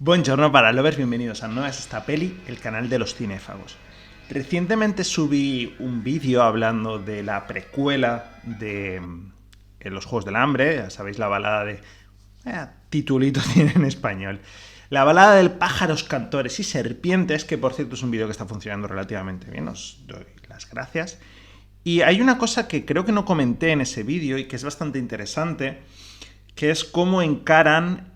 Buongiorno para lovers, bienvenidos a Nuevas Esta Peli, el canal de los cinéfagos. Recientemente subí un vídeo hablando de la precuela de Los Juegos del Hambre, ya sabéis, la balada de... titulito tiene en español. La balada del pájaros, cantores y serpientes, que por cierto es un vídeo que está funcionando relativamente bien, os doy las gracias. Y hay una cosa que creo que no comenté en ese vídeo y que es bastante interesante, que es cómo encaran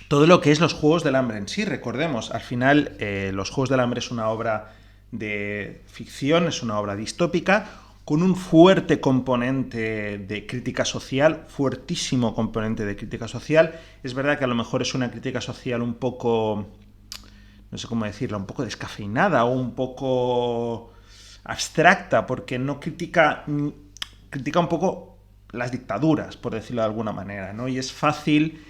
todo lo que es los Juegos del Hambre en sí. Recordemos, al final los Juegos del Hambre es una obra de ficción, es una obra distópica, con un fuerte componente de crítica social, fuertísimo componente de crítica social. Es verdad que a lo mejor es una crítica social un poco, no sé cómo decirlo, un poco descafeinada o un poco abstracta, porque no critica un poco las dictaduras, por decirlo de alguna manera, ¿no? Y es fácil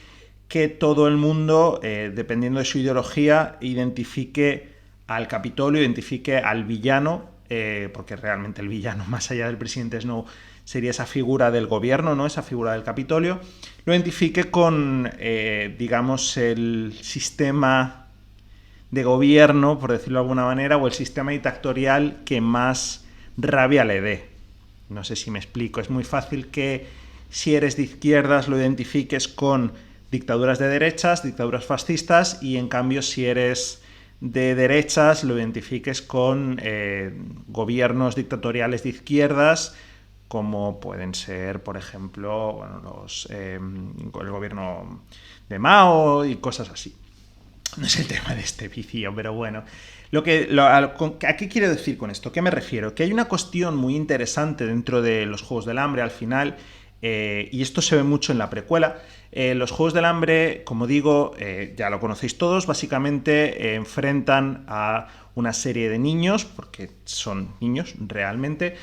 que todo el mundo, dependiendo de su ideología, identifique al Capitolio, identifique al villano, porque realmente el villano, más allá del presidente Snow, sería esa figura del gobierno, ¿no? Esa figura del Capitolio, lo identifique con, digamos, el sistema de gobierno, por decirlo de alguna manera, o el sistema dictatorial que más rabia le dé. No sé si me explico. Es muy fácil que si eres de izquierdas lo identifiques con dictaduras de derechas, dictaduras fascistas, y en cambio si eres de derechas lo identifiques con gobiernos dictatoriales de izquierdas, como pueden ser, por ejemplo, bueno, el gobierno de Mao y cosas así. No es el tema de este vicio, pero bueno. ¿A qué quiero decir con esto? ¿Qué me refiero? Que hay una cuestión muy interesante dentro de los Juegos del Hambre al final, y esto se ve mucho en la precuela. Los Juegos del Hambre, como digo, ya lo conocéis todos, básicamente enfrentan a una serie de niños, porque son niños realmente,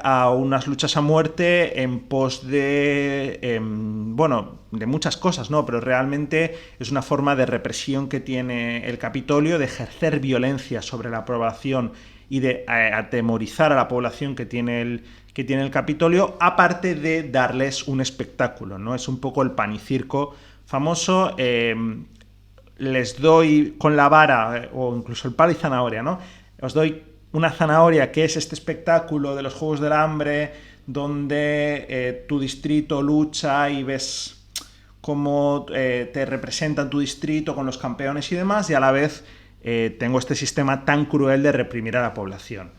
a unas luchas a muerte en pos de, bueno, de muchas cosas, ¿no? Pero realmente es una forma de represión que tiene el Capitolio, de ejercer violencia sobre la población y de atemorizar a la población que tiene el Capitolio, aparte de darles un espectáculo, ¿no? Es un poco el pan y circo famoso. Les doy con la vara, o incluso el palo y zanahoria, ¿no? Os doy una zanahoria, que es este espectáculo de los Juegos del Hambre, donde tu distrito lucha y ves cómo te representan tu distrito con los campeones y demás, y a la vez tengo este sistema tan cruel de reprimir a la población.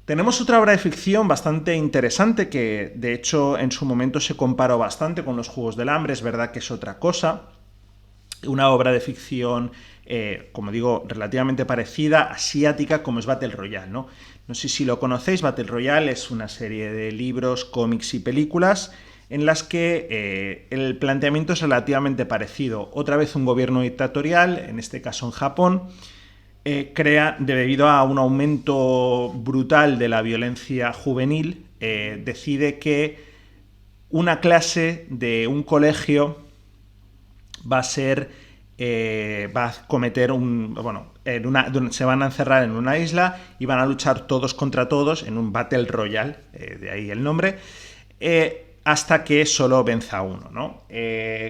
Tenemos otra obra de ficción bastante interesante que, de hecho, en su momento se comparó bastante con los Juegos del Hambre. Es verdad que es otra cosa. Una obra de ficción, como digo, relativamente parecida, asiática, como es Battle Royale, ¿no? No sé si lo conocéis. Battle Royale es una serie de libros, cómics y películas en las que el planteamiento es relativamente parecido. Otra vez un gobierno dictatorial, en este caso en Japón, debido a un aumento brutal de la violencia juvenil, decide que una clase de un colegio va a cometer se van a encerrar en una isla y van a luchar todos contra todos en un Battle Royale, de ahí el nombre, hasta que solo venza uno, ¿no?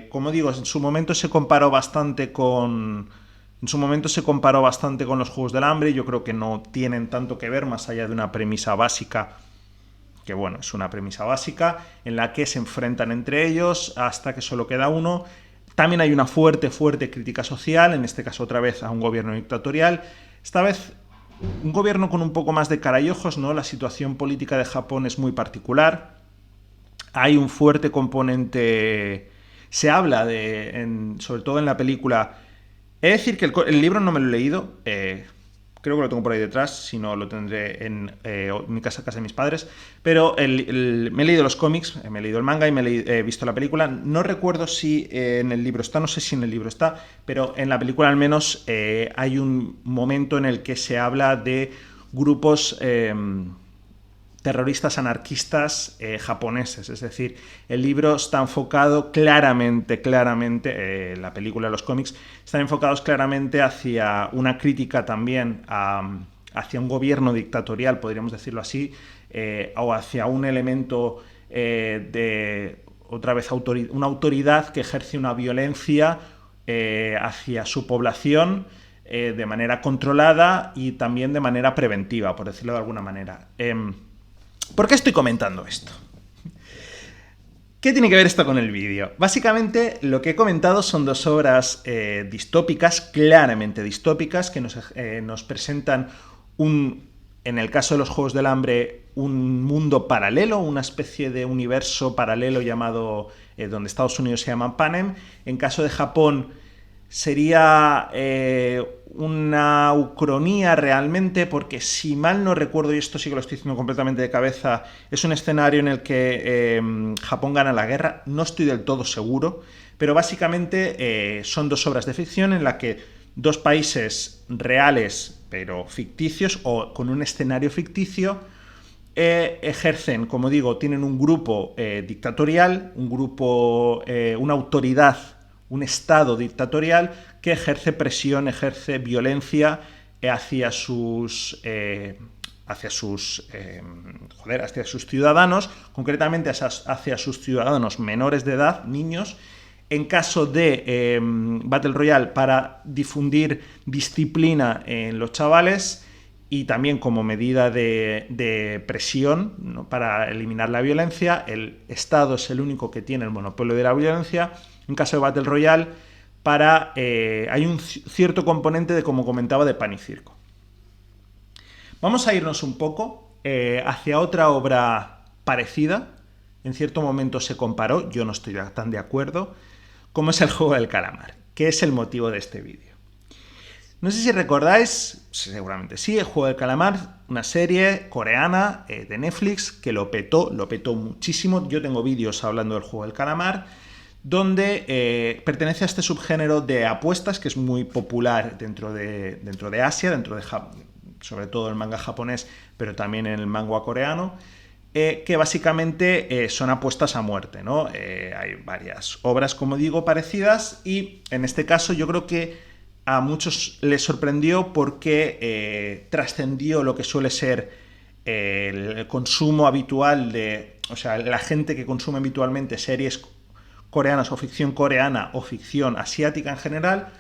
Como digo, en su momento se comparó bastante con los Juegos del Hambre. Yo creo que no tienen tanto que ver, más allá de una premisa básica, que bueno, es una premisa básica, en la que se enfrentan entre ellos hasta que solo queda uno. También hay una fuerte crítica social, en este caso otra vez a un gobierno dictatorial, esta vez un gobierno con un poco más de cara y ojos, ¿no? La situación política de Japón es muy particular, hay un fuerte componente, se habla sobre todo en la película. He de decir que el libro no me lo he leído, creo que lo tengo por ahí detrás, si no lo tendré en mi casa de mis padres, pero me he leído los cómics, me he leído el manga y he visto la película. No recuerdo si en el libro está, no sé si en el libro está, pero en la película al menos hay un momento en el que se habla de grupos terroristas anarquistas japoneses. Es decir, el libro está enfocado claramente, la película y los cómics están enfocados claramente hacia una crítica también hacia un gobierno dictatorial, podríamos decirlo así, o hacia un elemento otra vez una autoridad que ejerce una violencia hacia su población de manera controlada y también de manera preventiva, por decirlo de alguna manera. ¿Por qué estoy comentando esto? ¿Qué tiene que ver esto con el vídeo? Básicamente, lo que he comentado son dos obras distópicas, claramente distópicas, que nos presentan en el caso de los Juegos del Hambre, un mundo paralelo, una especie de universo paralelo llamado, donde Estados Unidos se llama Panem. En caso de Japón, sería una ucronía realmente, porque si mal no recuerdo, y esto sí que lo estoy diciendo completamente de cabeza, es un escenario en el que Japón gana la guerra, no estoy del todo seguro, pero básicamente son dos obras de ficción en la que dos países reales pero ficticios o con un escenario ficticio ejercen, como digo, tienen un grupo dictatorial, una autoridad, un Estado dictatorial que ejerce presión, ejerce violencia hacia sus ciudadanos, concretamente hacia sus ciudadanos menores de edad, niños. En caso de Battle Royale, para difundir disciplina en los chavales y también como medida de presión, ¿no?, para eliminar la violencia. El Estado es el único que tiene el monopolio de la violencia. En caso de Battle Royale, hay un cierto componente de, como comentaba, de pan y circo. Vamos a irnos un poco hacia otra obra parecida. En cierto momento se comparó, yo no estoy tan de acuerdo, como es el Juego del Calamar, que es el motivo de este vídeo. No sé si recordáis, seguramente sí, el Juego del Calamar, una serie coreana de Netflix que lo petó muchísimo. Yo tengo vídeos hablando del Juego del Calamar, donde pertenece a este subgénero de apuestas que es muy popular dentro de Asia, sobre todo el manga japonés, pero también en el manga coreano. Que básicamente son apuestas a muerte, ¿no? Hay varias obras, como digo, parecidas, y en este caso yo creo que a muchos les sorprendió porque trascendió lo que suele ser el consumo habitual o sea, la gente que consume habitualmente series coreanas o ficción coreana o ficción asiática en general,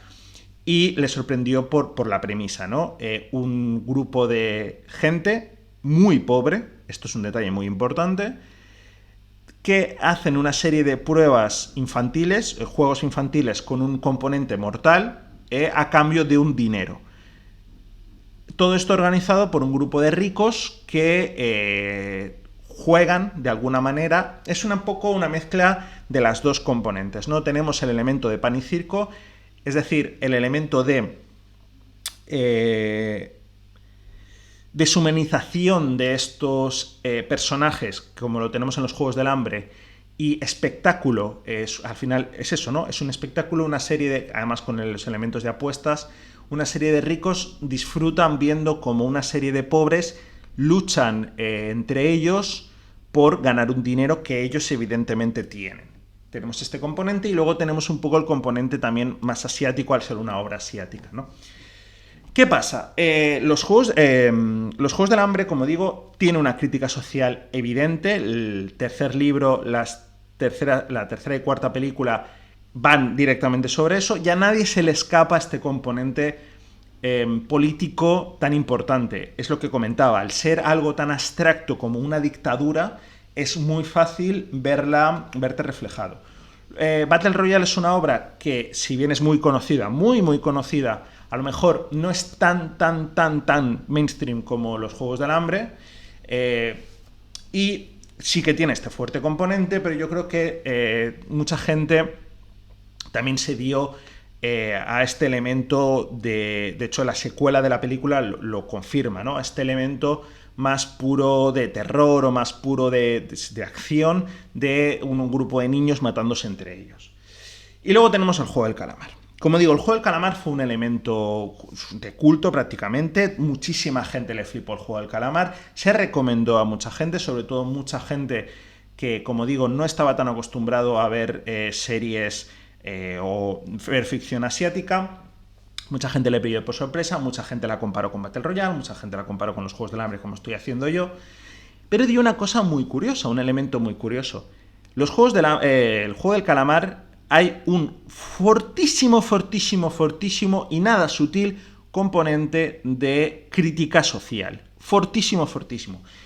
y les sorprendió por la premisa, ¿no? Un grupo de gente muy pobre, esto es un detalle muy importante, que hacen una serie de pruebas infantiles, juegos infantiles con un componente mortal, a cambio de un dinero. Todo esto organizado por un grupo de ricos que juegan de alguna manera. Es un poco una mezcla de las dos componentes, ¿no? Tenemos el elemento de pan y circo, es decir, el elemento de deshumanización de estos personajes, como lo tenemos en los Juegos del Hambre, y espectáculo, al final es eso, ¿no? Es un espectáculo, una serie además con los elementos de apuestas, una serie de ricos disfrutan viendo como una serie de pobres luchan entre ellos por ganar un dinero que ellos evidentemente tienen. Tenemos este componente y luego tenemos un poco el componente también más asiático al ser una obra asiática, ¿no? ¿Qué pasa? Los Juegos del Hambre, como digo, tiene una crítica social evidente. El tercer libro, la tercera y cuarta película van directamente sobre eso. Ya a nadie se le escapa este componente político tan importante. Es lo que comentaba, al ser algo tan abstracto como una dictadura, es muy fácil verte reflejado. Battle Royale es una obra que, si bien es muy conocida, muy conocida, a lo mejor no es tan mainstream como los Juegos del Hambre, y sí que tiene este fuerte componente, pero yo creo que mucha gente también se dio a este elemento de hecho la secuela de la película lo confirma, ¿no? A este elemento más puro de terror o más puro de acción de un grupo de niños matándose entre ellos. Y luego tenemos el Juego del Calamar. Como digo, el Juego del Calamar fue un elemento de culto prácticamente. Muchísima gente le flipó el Juego del Calamar. Se recomendó a mucha gente, sobre todo mucha gente que, como digo, no estaba tan acostumbrado a ver series o ver ficción asiática. Mucha gente le pilló por sorpresa, mucha gente la comparó con Battle Royale, mucha gente la comparó con los Juegos del Hambre, como estoy haciendo yo. Pero dio una cosa muy curiosa, un elemento muy curioso. el juego del calamar hay un fortísimo y nada sutil componente de crítica social. Fortísimo.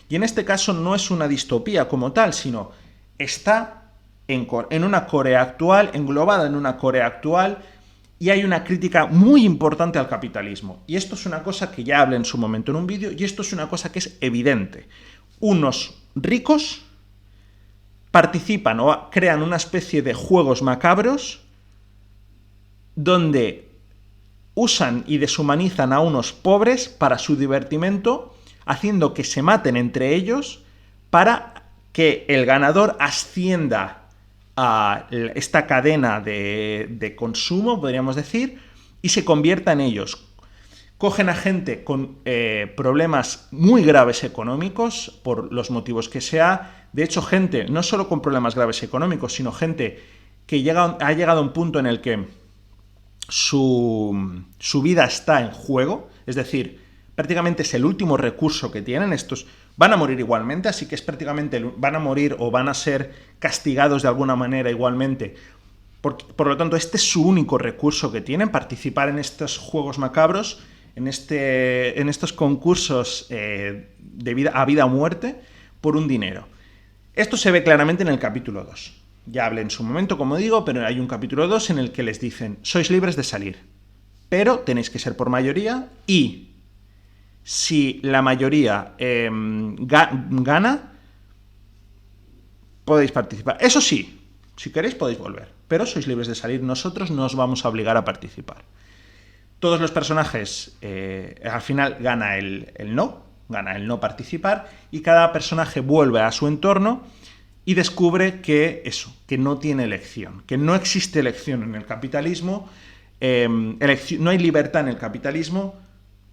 Y en este caso no es una distopía como tal, sino está en una Corea actual, englobada en una Corea actual, y hay una crítica muy importante al capitalismo. Y esto es una cosa que ya hablé en su momento en un vídeo, y esto es una cosa que es evidente. Unos ricos participan o crean una especie de juegos macabros donde usan y deshumanizan a unos pobres para su divertimento, haciendo que se maten entre ellos para que el ganador ascienda a esta cadena de consumo, podríamos decir, y se convierta en ellos. Cogen a gente con problemas muy graves económicos, por los motivos que sea. De hecho, gente no solo con problemas graves económicos, sino gente que ha llegado a un punto en el que su vida está en juego, es decir, prácticamente es el último recurso que tienen. Estos van a morir igualmente, así que es prácticamente van a morir o van a ser castigados de alguna manera igualmente. Por lo tanto, este es su único recurso que tienen, participar en estos juegos macabros, en estos concursos a vida o muerte, por un dinero. Esto se ve claramente en el capítulo 2. Ya hablé en su momento, como digo, pero hay un capítulo 2 en el que les dicen: sois libres de salir, pero tenéis que ser por mayoría, y si la mayoría gana, podéis participar. Eso sí, si queréis podéis volver, pero sois libres de salir, nosotros no os vamos a obligar a participar. Todos los personajes, al final gana el no participar, y cada personaje vuelve a su entorno y descubre que no tiene elección, que no existe elección en el capitalismo, no hay libertad en el capitalismo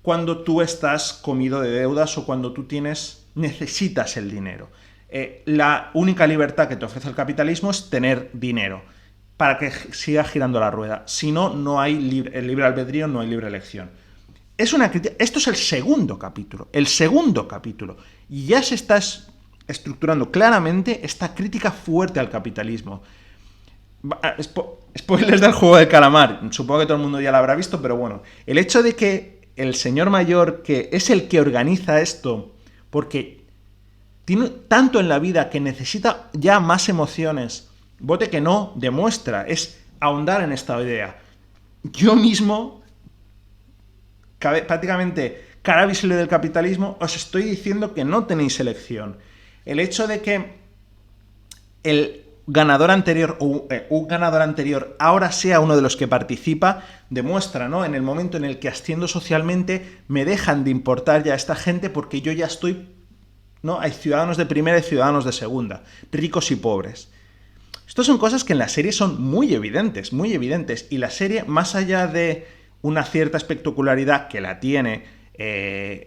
cuando tú estás comido de deudas o cuando tú necesitas el dinero. La única libertad que te ofrece el capitalismo es tener dinero para que siga girando la rueda. Si no, no hay libre albedrío, no hay libre elección. Esto es el segundo capítulo. Y ya se está estructurando claramente esta crítica fuerte al capitalismo. Spoilers del juego del calamar. Supongo que todo el mundo ya lo habrá visto, pero bueno. El hecho de que el señor mayor, que es el que organiza esto, porque tiene tanto en la vida que necesita ya más emociones, vote que no, demuestra, es ahondar en esta idea. Yo mismo, prácticamente cara visible del capitalismo, os estoy diciendo que no tenéis elección. El hecho de que el ganador anterior o un ganador anterior ahora sea uno de los que participa, demuestra, ¿no?, en el momento en el que asciendo socialmente, me dejan de importar ya esta gente porque yo ya estoy, ¿no? Hay ciudadanos de primera y ciudadanos de segunda, ricos y pobres. Estas son cosas que en la serie son muy evidentes, y la serie, más allá de una cierta espectacularidad que la tiene,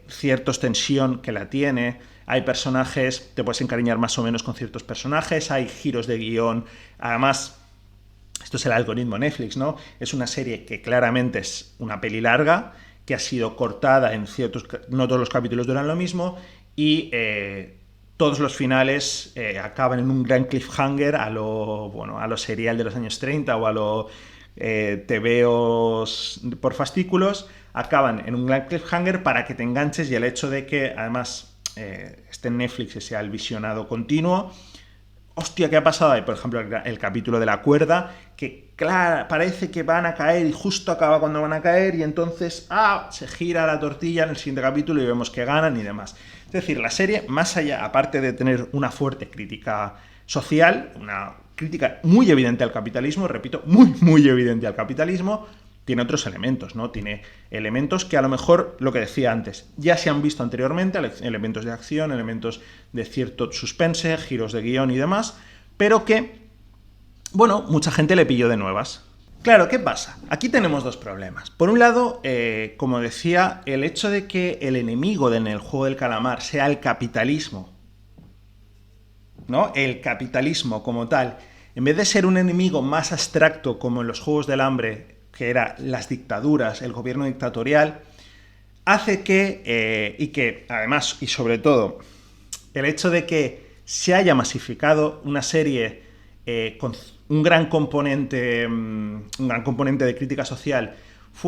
cierta tensión que la tiene, hay personajes, te puedes encariñar más o menos con ciertos personajes, hay giros de guión, además, esto es el algoritmo Netflix, ¿no? Es una serie que claramente es una peli larga, que ha sido cortada en no todos los capítulos duran lo mismo, y todos los finales acaban en un gran cliffhanger a lo serial de los años 30 o a lo TVOs por fascículos, acaban en un gran cliffhanger para que te enganches, y el hecho de que además esté en Netflix y sea el visionado continuo. Hostia, ¿qué ha pasado ahí? Por ejemplo, el capítulo de la cuerda, que claro, parece que van a caer y justo acaba cuando van a caer, y entonces se gira la tortilla en el siguiente capítulo y vemos que ganan y demás. Es decir, la serie, más allá, aparte de tener una fuerte crítica social, una crítica muy evidente al capitalismo, repito, muy evidente al capitalismo, tiene otros elementos, ¿no? Tiene elementos que a lo mejor, lo que decía antes, ya se han visto anteriormente, elementos de acción, elementos de cierto suspense, giros de guión y demás, pero que, bueno, mucha gente le pilló de nuevas. Claro, ¿qué pasa? Aquí tenemos dos problemas. Por un lado, como decía, el hecho de que el enemigo en el juego del calamar sea el capitalismo, ¿no? El capitalismo como tal, en vez de ser un enemigo más abstracto como en los Juegos del Hambre, que eran las dictaduras, el gobierno dictatorial, hace que, y que además, y sobre todo, el hecho de que se haya masificado una serie con un gran componente de crítica social,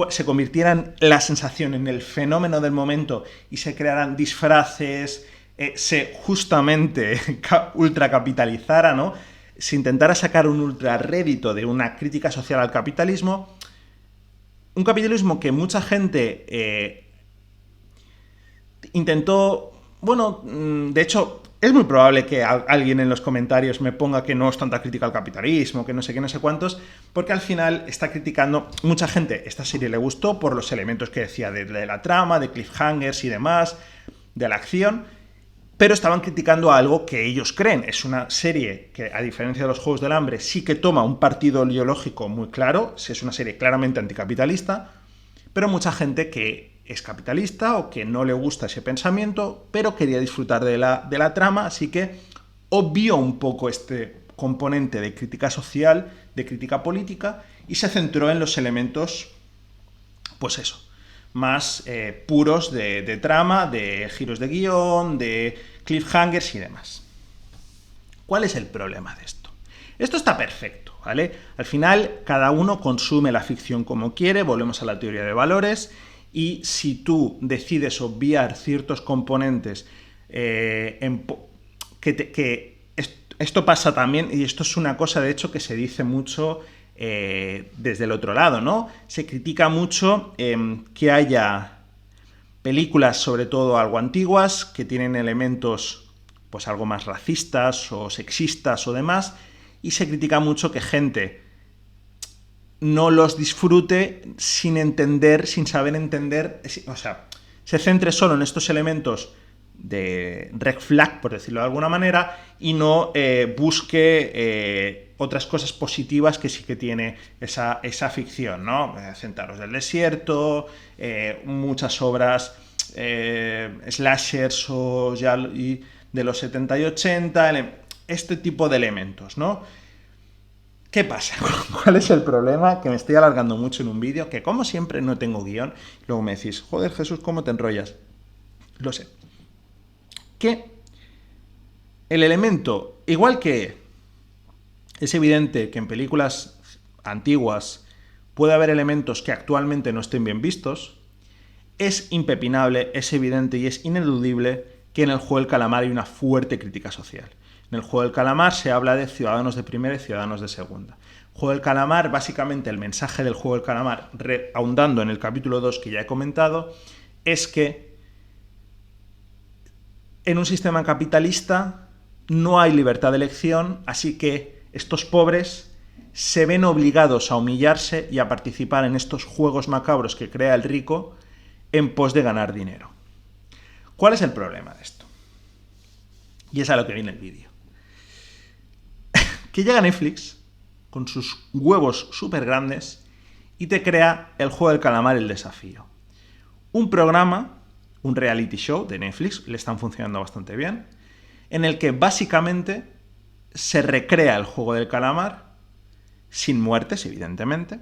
se convirtieran la sensación en el fenómeno del momento y se crearan disfraces, se justamente ultracapitalizara, ¿no? Se intentara sacar un ultrarrédito de una crítica social al capitalismo, un capitalismo que mucha gente intentó, bueno, de hecho, es muy probable que alguien en los comentarios me ponga que no es tanta crítica al capitalismo, que no sé qué, no sé cuántos, porque al final está criticando, mucha gente, esta serie le gustó por los elementos que decía de la trama, de cliffhangers y demás, de la acción, pero estaban criticando algo que ellos creen. Es una serie que, a diferencia de los Juegos del Hambre, sí que toma un partido ideológico muy claro, es una serie claramente anticapitalista, pero mucha gente que es capitalista o que no le gusta ese pensamiento, pero quería disfrutar de la trama, así que obvió un poco este componente de crítica social, de crítica política, y se centró en los elementos, pues eso, más puros de trama, de giros de guión, de cliffhangers y demás. ¿Cuál es el problema de esto? Esto está perfecto, ¿vale? Al final, cada uno consume la ficción como quiere, volvemos a la teoría de valores, y si tú decides obviar ciertos componentes, esto pasa también, y esto es una cosa de hecho que se dice mucho desde el otro lado, ¿no? Se critica mucho que haya películas, sobre todo algo antiguas, que tienen elementos pues algo más racistas o sexistas o demás, y se critica mucho que gente no los disfrute sin entender, sin saber entender, o sea, se centre solo en estos elementos de red flag, por decirlo de alguna manera, y no busque otras cosas positivas que sí que tiene esa ficción, ¿no? Centauros del desierto, muchas obras slashers o ya de los 70 y 80, este tipo de elementos, ¿no? ¿Qué pasa? ¿Cuál es el problema? Que me estoy alargando mucho en un vídeo, que como siempre no tengo guión. Luego me decís, joder Jesús, ¿cómo te enrollas? Lo sé. Que el elemento, igual que es evidente que en películas antiguas puede haber elementos que actualmente no estén bien vistos, es impepinable, es evidente y es ineludible que en el juego del calamar hay una fuerte crítica social. En el juego del calamar se habla de ciudadanos de primera y ciudadanos de segunda. El juego del calamar, básicamente el mensaje del juego del calamar, ahondando en el capítulo 2 que ya he comentado, es que en un sistema capitalista no hay libertad de elección, así que estos pobres se ven obligados a humillarse y a participar en estos juegos macabros que crea el rico en pos de ganar dinero. ¿Cuál es el problema de esto? Y es a lo que viene el vídeo. Que llega Netflix con sus huevos súper grandes y te crea el juego del calamar, el desafío. Un programa, un reality show de Netflix, le están funcionando bastante bien, en el que básicamente se recrea el juego del calamar, sin muertes, evidentemente,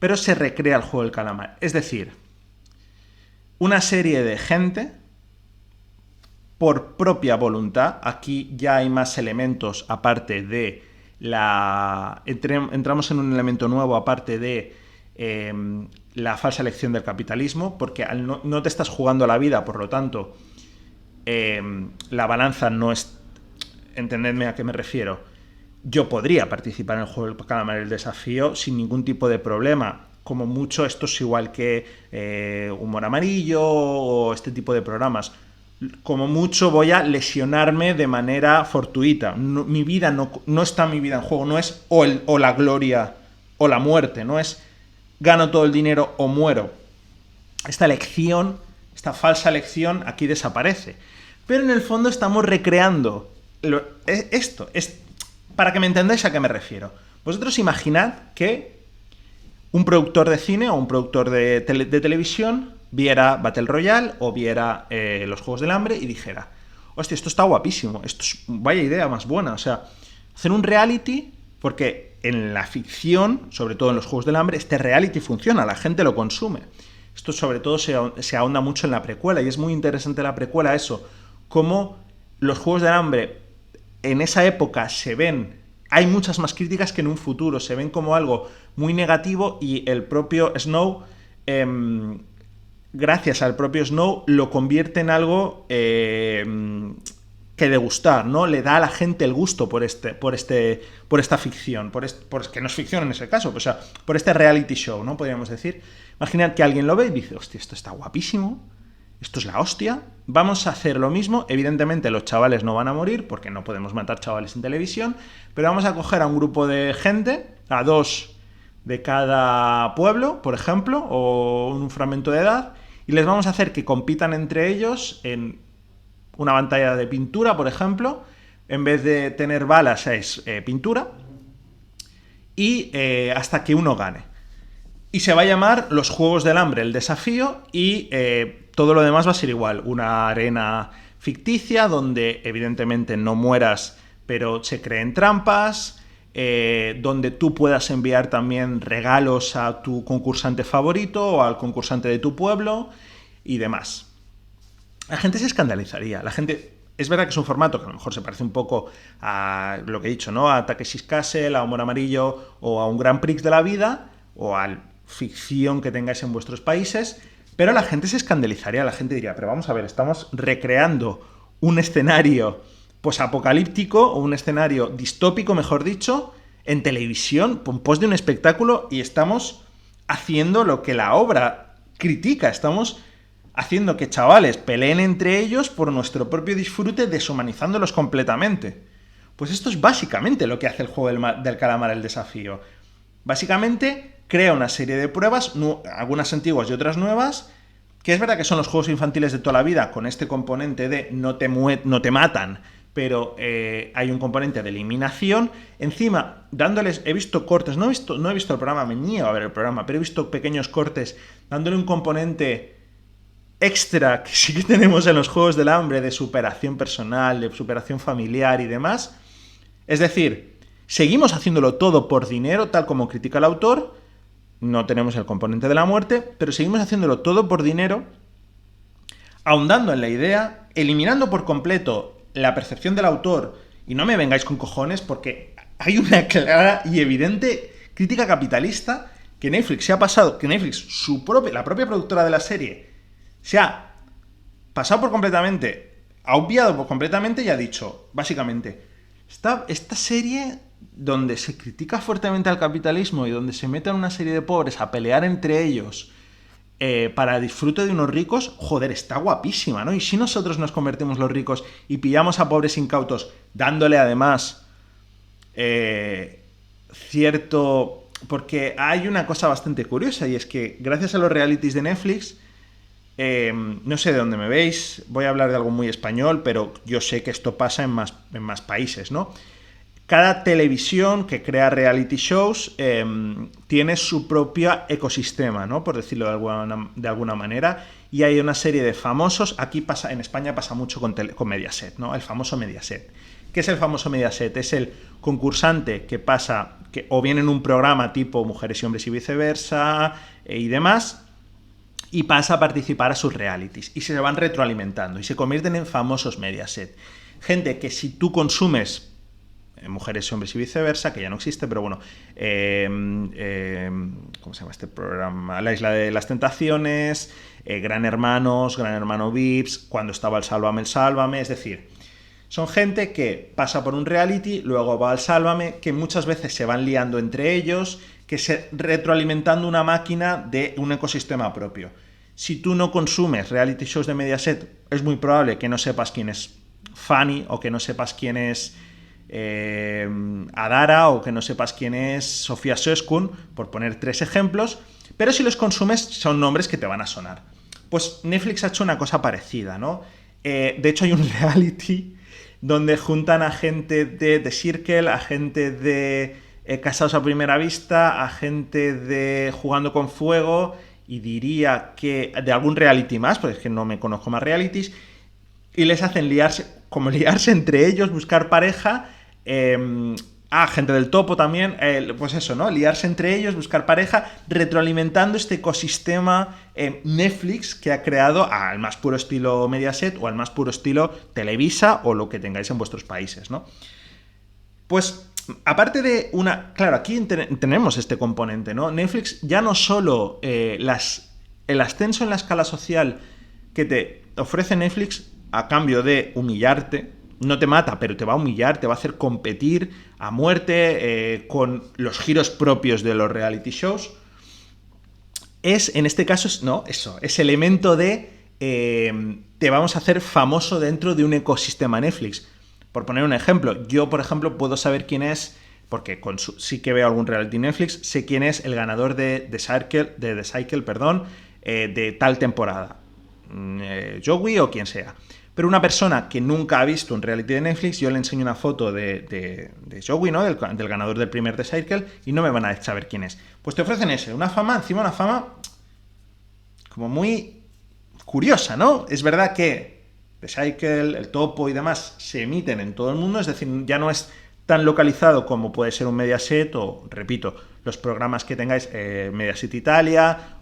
pero se recrea el juego del calamar. Es decir, una serie de gente, por propia voluntad, aquí ya hay más elementos aparte de entramos en un elemento nuevo aparte de la falsa elección del capitalismo, porque no te estás jugando la vida, por lo tanto, la balanza no es... Entendedme a qué me refiero. Yo podría participar en el juego del calamar, el desafío, sin ningún tipo de problema. Como mucho, esto es igual que Humor Amarillo o este tipo de programas. Como mucho voy a lesionarme de manera fortuita. Mi vida no está mi vida en juego. No es o la gloria o la muerte. No es gano todo el dinero o muero. Esta elección, esta falsa elección aquí desaparece. Pero en el fondo estamos recreando esto. Para que me entendáis a qué me refiero. Vosotros imaginad que un productor de cine o un productor de televisión viera Battle Royale o viera los Juegos del Hambre y dijera, hostia, esto está guapísimo, esto es vaya idea más buena. O sea, hacer un reality, porque en la ficción, sobre todo en los Juegos del Hambre, este reality funciona, la gente lo consume. Esto sobre todo se ahonda mucho en la precuela y es muy interesante la precuela eso, cómo los Juegos del Hambre en esa época se ven hay muchas más críticas que en un futuro. Se ven como algo muy negativo y el propio Snow, gracias al propio Snow, lo convierte en algo que de gustar, ¿no? Le da a la gente el gusto por esta ficción, que no es ficción en ese caso, o sea, por este reality show, ¿no? Podríamos decir. Imaginad que alguien lo ve y dice, hostia, esto está guapísimo, esto es la hostia, vamos a hacer lo mismo. Evidentemente los chavales no van a morir, porque no podemos matar chavales en televisión, pero vamos a coger a un grupo de gente, a 2 de cada pueblo, por ejemplo, o un fragmento de edad, y les vamos a hacer que compitan entre ellos en una pantalla de pintura, por ejemplo. En vez de tener balas es pintura, y hasta que uno gane. Y se va a llamar Los Juegos del Hambre, el desafío, y todo lo demás va a ser igual. Una arena ficticia donde evidentemente no mueras, pero se creen trampas, donde tú puedas enviar también regalos a tu concursante favorito o al concursante de tu pueblo y demás. La gente se escandalizaría. La gente... Es verdad que es un formato que a lo mejor se parece un poco a lo que he dicho, ¿no? A Takeshi's Castle, a Humor Amarillo o a un Grand Prix de la vida o a ficción que tengáis en vuestros países, pero la gente se escandalizaría. La gente diría, pero vamos a ver, estamos recreando un escenario posapocalíptico o un escenario distópico, mejor dicho, en televisión, en pos de un espectáculo, y estamos haciendo lo que la obra critica. Estamos haciendo que chavales peleen entre ellos por nuestro propio disfrute, deshumanizándolos completamente. Pues esto es básicamente lo que hace el juego del calamar, el desafío. Básicamente crea una serie de pruebas, algunas antiguas y otras nuevas, que es verdad que son los juegos infantiles de toda la vida, con este componente de no te matan, pero hay un componente de eliminación. Encima, dándoles... He visto cortes, no he visto el programa, me niego a ver el programa, pero he visto pequeños cortes, dándole un componente extra que sí que tenemos en los Juegos del Hambre, de superación personal, de superación familiar y demás. Es decir, seguimos haciéndolo todo por dinero, tal como critica el autor. No tenemos el componente de la muerte, pero seguimos haciéndolo todo por dinero, ahondando en la idea, eliminando por completo la percepción del autor. Y no me vengáis con cojones, porque hay una clara y evidente crítica capitalista que Netflix se ha pasado, que Netflix, la propia productora de la serie, se ha pasado por completamente, ha obviado por completamente y ha dicho, básicamente, esta serie donde se critica fuertemente al capitalismo y donde se meten una serie de pobres a pelear entre ellos para disfrute de unos ricos, joder, está guapísima, ¿no? Y si nosotros nos convertimos los ricos y pillamos a pobres incautos, dándole además cierto... Porque hay una cosa bastante curiosa, y es que gracias a los realities de Netflix, no sé de dónde me veis, voy a hablar de algo muy español, pero yo sé que esto pasa en más países, ¿no? Cada televisión que crea reality shows tiene su propio ecosistema, ¿no? Por decirlo de alguna manera, y hay una serie de famosos. En España pasa mucho con Mediaset, ¿no? El famoso Mediaset. ¿Qué es el famoso Mediaset? Es el concursante que pasa, o bien en un programa tipo Mujeres y Hombres y Viceversa y demás, y pasa a participar a sus realities, y se van retroalimentando, y se convierten en famosos Mediaset. Gente que si tú consumes Mujeres y Hombres y Viceversa, que ya no existe, pero bueno, ¿cómo se llama este programa? La Isla de las Tentaciones, Gran Hermanos, Gran Hermano Vips, cuando estaba el Sálvame, es decir, son gente que pasa por un reality, luego va al Sálvame, que muchas veces se van liando entre ellos, que se retroalimentando una máquina de un ecosistema propio. Si tú no consumes reality shows de Mediaset, es muy probable que no sepas quién es Fanny, o que no sepas quién es Adara, o que no sepas quién es Sofía Söskun, por poner 3 ejemplos, pero si los consumes son nombres que te van a sonar. Pues Netflix ha hecho una cosa parecida, ¿no? De hecho hay un reality donde juntan a gente de The Circle, a gente de Casados a Primera Vista, a gente de Jugando con Fuego, y diría que de algún reality más, porque es que no me conozco más realities, y les hacen liarse entre ellos, buscar pareja, gente del Topo también, pues eso, ¿no? Liarse entre ellos, buscar pareja, retroalimentando este ecosistema Netflix que ha creado al más puro estilo Mediaset o al más puro estilo Televisa o lo que tengáis en vuestros países, ¿no? Pues aparte de una... Claro, aquí tenemos este componente, ¿no? Netflix ya no solo el ascenso en la escala social que te ofrece Netflix a cambio de humillarte, no te mata, pero te va a humillar, te va a hacer competir a muerte con los giros propios de los reality shows. En este caso, es elemento de te vamos a hacer famoso dentro de un ecosistema Netflix. Por poner un ejemplo, yo, por ejemplo, puedo saber quién es, porque sí que veo algún reality Netflix, sé quién es el ganador de The Circle, de tal temporada. Joey o quien sea. Pero una persona que nunca ha visto un reality de Netflix, yo le enseño una foto de Joey, ¿no? Del ganador del primer The Circle, y no me van a saber quién es. Pues te ofrecen una fama, encima una fama como muy curiosa, ¿no? Es verdad que The Circle, el Topo y demás se emiten en todo el mundo, es decir, ya no es tan localizado como puede ser un Mediaset o, repito, los programas que tengáis, Mediaset Italia,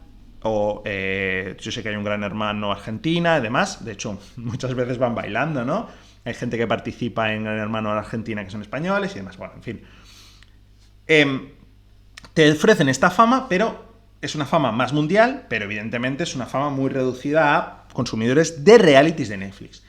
o yo sé que hay un Gran Hermano Argentina y demás, de hecho muchas veces van bailando, ¿no? Hay gente que participa en Gran Hermano Argentina que son españoles y demás, bueno, en fin. Te ofrecen esta fama, pero es una fama más mundial, pero evidentemente es una fama muy reducida a consumidores de realities de Netflix.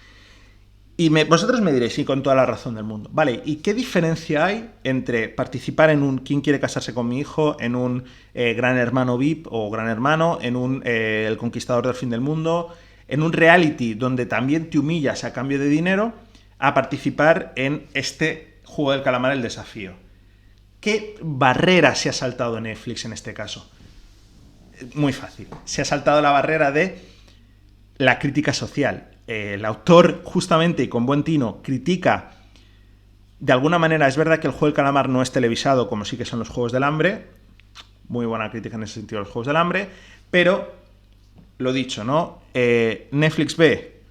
Y vosotros me diréis, sí, con toda la razón del mundo. Vale, ¿y qué diferencia hay entre participar en un ¿Quién quiere casarse con mi hijo?, en un Gran Hermano VIP o Gran Hermano, en un El Conquistador del Fin del Mundo, en un reality donde también te humillas a cambio de dinero, a participar en este Juego del Calamar, el desafío? ¿Qué barrera se ha saltado Netflix en este caso? Muy fácil. Se ha saltado la barrera de la crítica social. El autor, justamente y con buen tino, critica de alguna manera. Es verdad que el Juego del Calamar no es televisado como sí que son los Juegos del Hambre, muy buena crítica en ese sentido los Juegos del Hambre, pero lo dicho, ¿no? Netflix ve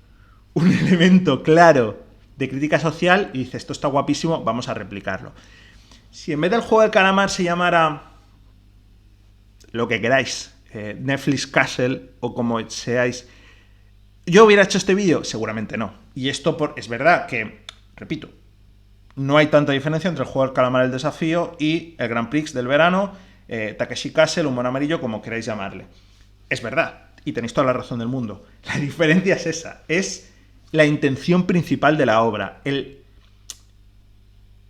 un elemento claro de crítica social y dice, esto está guapísimo, vamos a replicarlo. Si en vez del Juego del Calamar se llamara lo que queráis, Netflix Castle o como seáis, ¿yo hubiera hecho este vídeo? Seguramente no. Y esto es verdad que, repito, no hay tanta diferencia entre el Juego del Calamar, el desafío, y el Grand Prix del verano, Takeshi Castle, Humor Amarillo, como queráis llamarle. Es verdad, y tenéis toda la razón del mundo. La diferencia es esa, es la intención principal de la obra.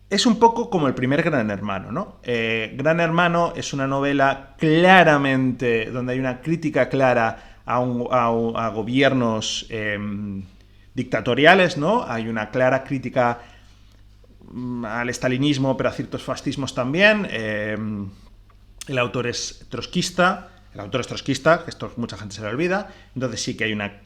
Es un poco como el primer Gran Hermano, ¿no? Gran Hermano es una novela claramente, donde hay una crítica clara a gobiernos dictatoriales, ¿no? Hay una clara crítica al estalinismo, pero a ciertos fascismos también. El autor es trotskista, que esto mucha gente se le olvida, entonces sí que hay una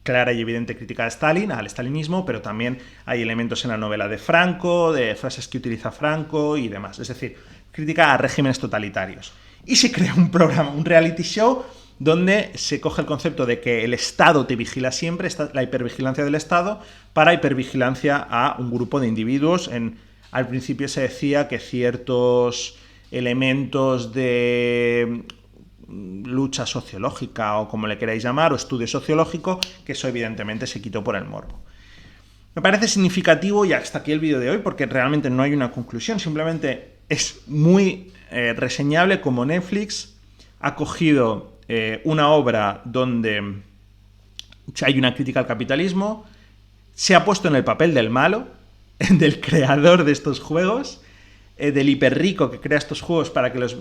clara y evidente crítica a Stalin, al estalinismo, pero también hay elementos en la novela de Franco, de frases que utiliza Franco y demás. Es decir, crítica a regímenes totalitarios. Y se crea un programa, un reality show, donde se coge el concepto de que el Estado te vigila siempre, la hipervigilancia del Estado, para hipervigilancia a un grupo de individuos. Al principio se decía que ciertos elementos de lucha sociológica o como le queráis llamar, o estudio sociológico, que eso evidentemente se quitó por el morbo. Me parece significativo y hasta aquí el vídeo de hoy, porque realmente no hay una conclusión, simplemente es muy reseñable como Netflix ha cogido una obra donde hay una crítica al capitalismo, se ha puesto en el papel del malo, del creador de estos juegos, del hiperrico que crea estos juegos para que los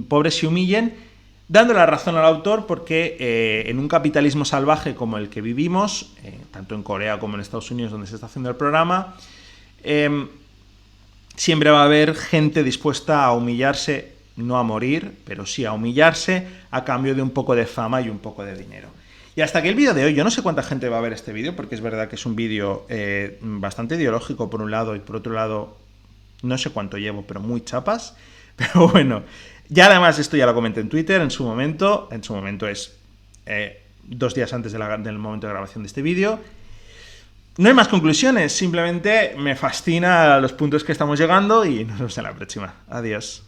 pobres se humillen, dando la razón al autor porque en un capitalismo salvaje como el que vivimos, tanto en Corea como en Estados Unidos donde se está haciendo el programa, siempre va a haber gente dispuesta a humillarse, no a morir, pero sí a humillarse a cambio de un poco de fama y un poco de dinero. Y hasta aquí el vídeo de hoy. Yo no sé cuánta gente va a ver este vídeo, porque es verdad que es un vídeo bastante ideológico por un lado, y por otro lado no sé cuánto llevo, pero muy chapas. Pero bueno, ya además esto ya lo comenté en Twitter en su momento es 2 días antes del momento de grabación de este vídeo. No hay más conclusiones, simplemente me fascina los puntos que estamos llegando y nos vemos en la próxima. Adiós.